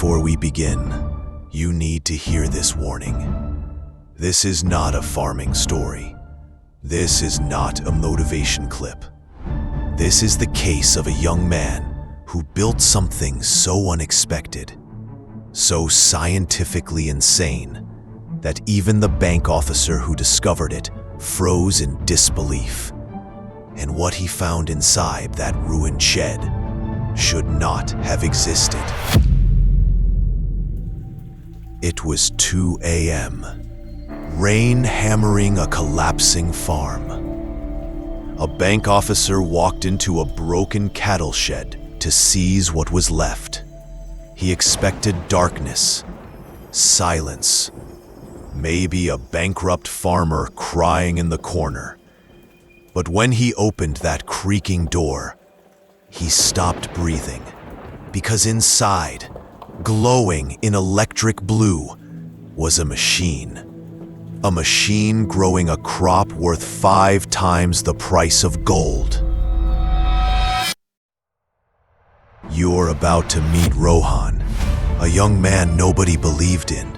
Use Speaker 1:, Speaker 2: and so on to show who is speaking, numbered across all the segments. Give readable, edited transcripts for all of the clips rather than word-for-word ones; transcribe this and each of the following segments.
Speaker 1: Before we begin, you need to hear this warning. This is not a farming story. This is not a motivation clip. This is the case of a young man who built something so unexpected, so scientifically insane, that even the bank officer who discovered it froze in disbelief. And what he found inside that ruined shed should not have existed. It was 2 a.m., rain hammering a collapsing farm. A bank officer walked into a broken cattle shed to seize what was left. He expected darkness, silence, maybe a bankrupt farmer crying in the corner. But when he opened that creaking door, he stopped breathing, because inside, glowing in electric blue, was a machine. A machine growing a crop worth 5 times the price of gold. You're about to meet Rohan, a young man nobody believed in.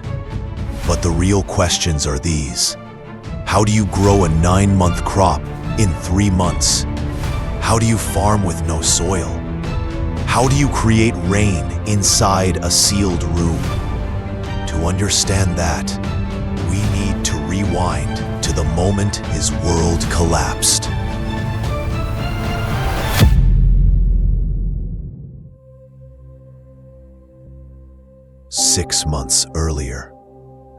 Speaker 1: But the real questions are these. How do you grow a 9-month crop in 3 months? How do you farm with no soil? How do you create rain inside a sealed room? To understand that, we need to rewind to the moment his world collapsed. Six months earlier,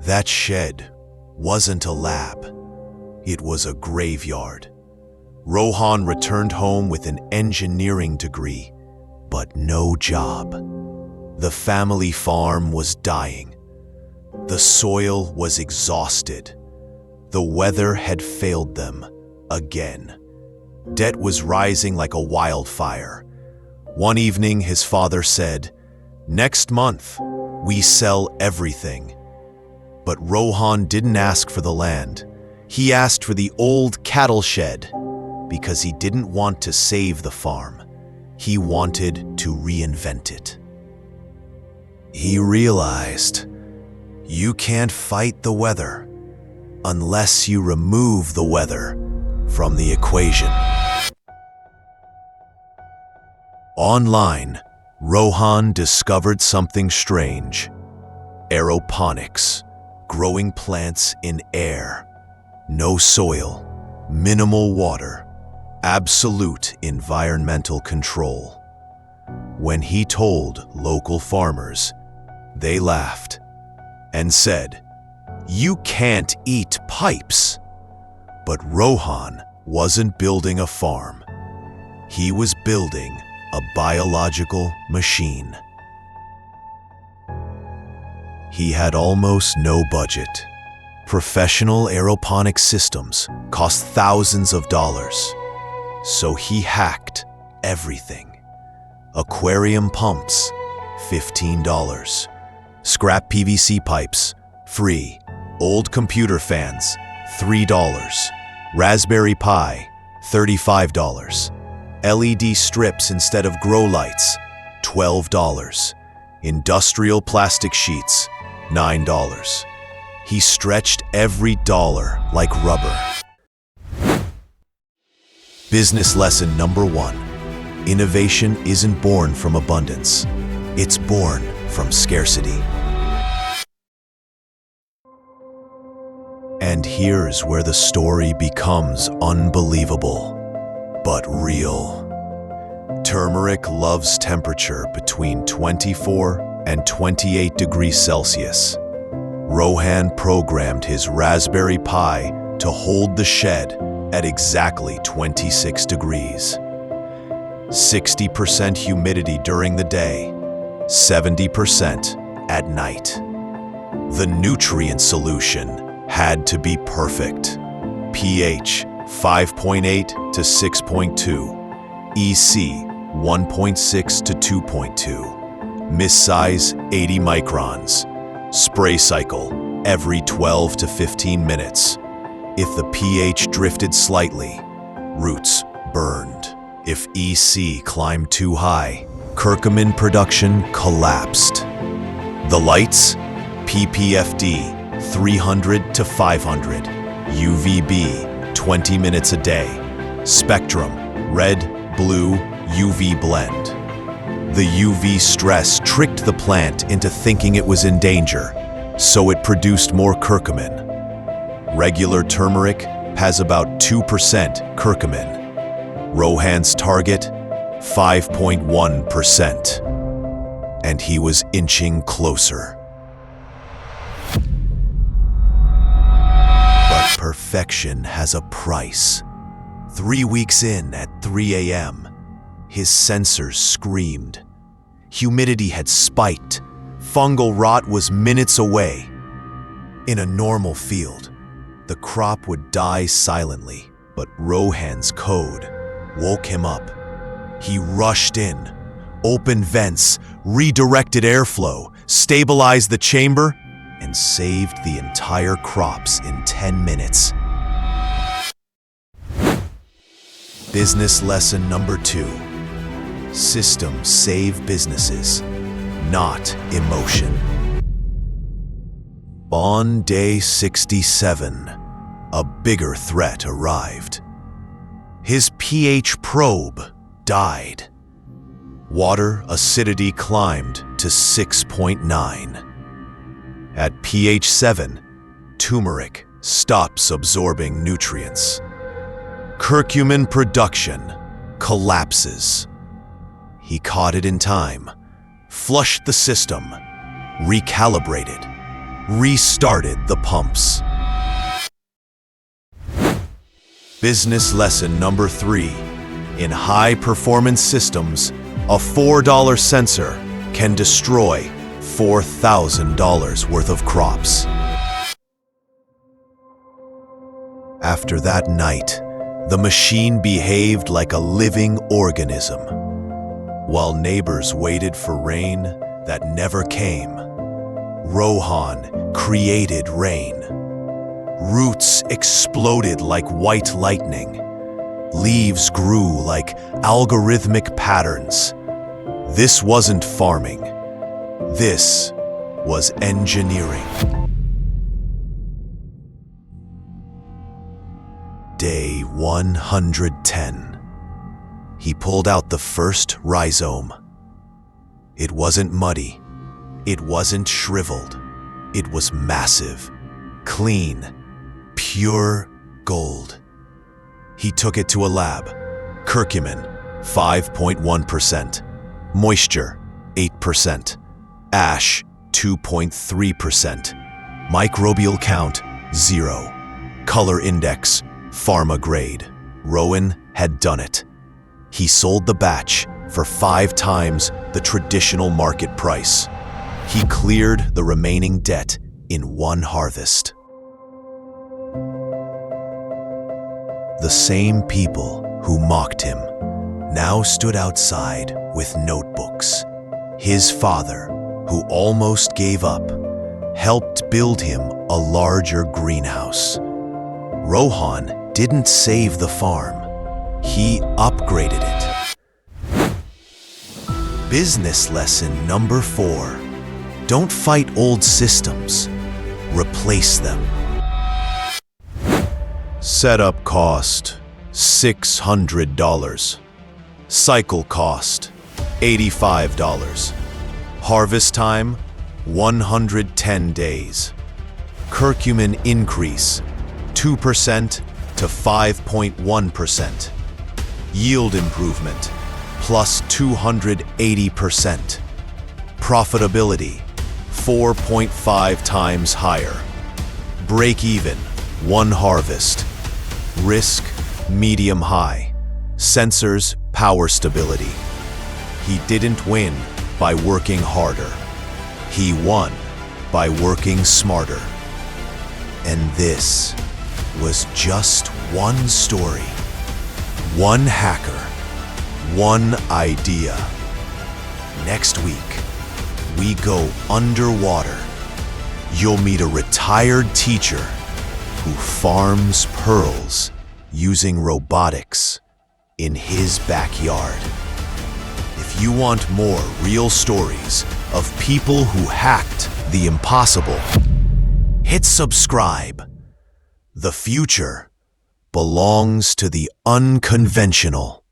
Speaker 1: that shed wasn't a lab. It was a graveyard. Rohan returned home with an engineering degree, but no job. The family farm was dying. The soil was exhausted. The weather had failed them again. Debt was rising like a wildfire. One evening, his father said, "Next month, we sell everything." But Rohan didn't ask for the land. He asked for the old cattle shed because he didn't want to save the farm. He wanted to reinvent it. He realized you can't fight the weather unless you remove the weather from the equation. Online, Rohan discovered something strange. Aeroponics, growing plants in air. No soil, minimal water, absolute environmental control. When he told local farmers, they laughed and said, "You can't eat pipes." But Rohan wasn't building a farm. He was building a biological machine. He had almost no budget. Professional aeroponics systems cost thousands of dollars. So he hacked everything. Aquarium pumps, $15. Scrap PVC pipes, free. Old computer fans, $3. Raspberry Pi, $35. LED strips instead of grow lights, $12. Industrial plastic sheets, $9. He stretched every dollar like rubber. Business lesson number 1. Innovation isn't born from abundance. It's born from scarcity. And here's where the story becomes unbelievable, but real. Turmeric loves temperature between 24 and 28 degrees Celsius. Rohan programmed his Raspberry Pi to hold the shed at exactly 26 degrees. 60% humidity during the day, 70% at night. The nutrient solution had to be perfect. pH 5.8 to 6.2, EC 1.6 to 2.2, mist size 80 microns, spray cycle every 12 to 15 minutes. If the pH drifted slightly, roots burned. If EC climbed too high, curcumin production collapsed. The lights? PPFD 300 to 500, UVB 20 minutes a day, spectrum red, blue, UV blend. The UV stress tricked the plant into thinking it was in danger, so it produced more curcumin. Regular turmeric has about 2% curcumin. Rohan's target, 5.1%. And he was inching closer. But perfection has a price. 3 weeks in at 3 a.m., his sensors screamed. Humidity had spiked. Fungal rot was minutes away. In a normal field, the crop would die silently, but Rohan's code woke him up. He rushed in, opened vents, redirected airflow, stabilized the chamber, and saved the entire crops in 10 minutes. Business lesson number 2. Systems save businesses, not emotion. On day 67, a bigger threat arrived. His pH probe died. Water acidity climbed to 6.9. At pH 7, turmeric stops absorbing nutrients. Curcumin production collapses. He caught it in time, flushed the system, recalibrated, restarted the pumps. Business lesson number 3. In high-performance systems, a $4 sensor can destroy $4,000 worth of crops. After that night, the machine behaved like a living organism. While neighbors waited for rain that never came, Rohan created rain. Roots exploded like white lightning. Leaves grew like algorithmic patterns. This wasn't farming. This was engineering. Day 110. He pulled out the first rhizome. It wasn't muddy. It wasn't shriveled. It was massive, clean, pure gold. He took it to a lab. Curcumin, 5.1%. Moisture, 8%. Ash, 2.3%. Microbial count, 0. Color index, pharma grade. Rowan had done it. He sold the batch for 5 times the traditional market price. He cleared the remaining debt in 1 harvest. The same people who mocked him now stood outside with notebooks. His father, who almost gave up, helped build him a larger greenhouse. Rohan didn't save the farm. He upgraded it. Business lesson number 4. Don't fight old systems. Replace them. Setup cost, $600. Cycle cost, $85. Harvest time, 110 days. Curcumin increase, 2% to 5.1%. Yield improvement, plus 280%. Profitability, 4.5 times higher. Break even, 1 harvest. Risk, medium high. Sensors, power stability. He didn't win by working harder. He won by working smarter. And this was just one story. One hacker. One idea. Next week, we go underwater. You'll meet a retired teacher who farms pearls using robotics in his backyard. If you want more real stories of people who hacked the impossible. Hit subscribe. The future belongs to the unconventional.